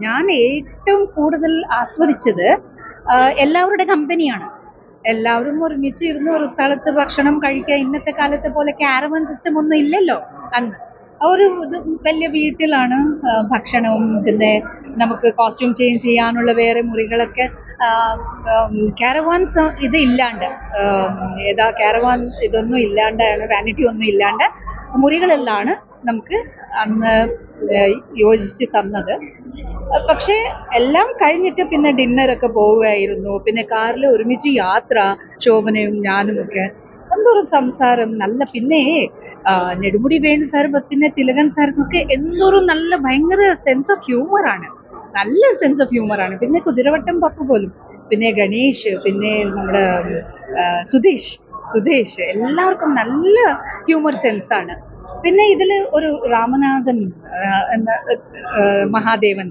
ഞാൻ ഏറ്റവും കൂടുതൽ ആസ്വദിച്ചത് എല്ലാവരുടെ കമ്പനിയാണ്. എല്ലാവരും ഒരുമിച്ച് ഇരുന്ന് ഒരു സ്ഥലത്ത് ഭക്ഷണം കഴിക്കുക. ഇന്നത്തെ കാലത്തെ പോലെ കാരവൻ സിസ്റ്റം ഒന്നും ഇല്ലല്ലോ അന്ന്. ഒരു വലിയ വീട്ടിലാണ് ഭക്ഷണവും, പിന്നെ നമുക്ക് കോസ്റ്റ്യൂം ചേഞ്ച് ചെയ്യാനുള്ള വേറെ മുറികളൊക്കെ. കാരവാൻസ് ഇത് ഇല്ലാണ്ട്, കാരവാൻ ഇതൊന്നും ഇല്ലാണ്ടാണ്, വാനിറ്റി ഒന്നും ഇല്ലാണ്ട് മുറികളിലാണ് നമുക്ക് അന്ന് യോജിച്ച് തന്നത്. പക്ഷേ എല്ലാം കഴിഞ്ഞിട്ട് പിന്നെ ഡിന്നറൊക്കെ പോവുകയായിരുന്നു. പിന്നെ കാറിൽ ഒരുമിച്ച് യാത്ര, ശോഭനയും ഞാനും ഒക്കെ. എന്തൊരു സംസാരം, നല്ല. പിന്നെ നെടുമുടി വേണു സാറും പിന്നെ തിലകൻ സാറും ഒക്കെ എന്തൊരു നല്ല ഭയങ്കര സെൻസ് ഓഫ് ഹ്യൂമറാണ്. നല്ല സെൻസ് ഓഫ് ഹ്യൂമറാണ്. പിന്നെ കുതിരവട്ടം പപ്പു പോലും, പിന്നെ ഗണേഷ്, പിന്നെ നമ്മുടെ സുധേഷ് എല്ലാവർക്കും നല്ല ഹ്യൂമർ സെൻസ് ആണ്. പിന്നെ ഇതിൽ ഒരു രാമനാഥൻ എന്ന മഹാദേവൻ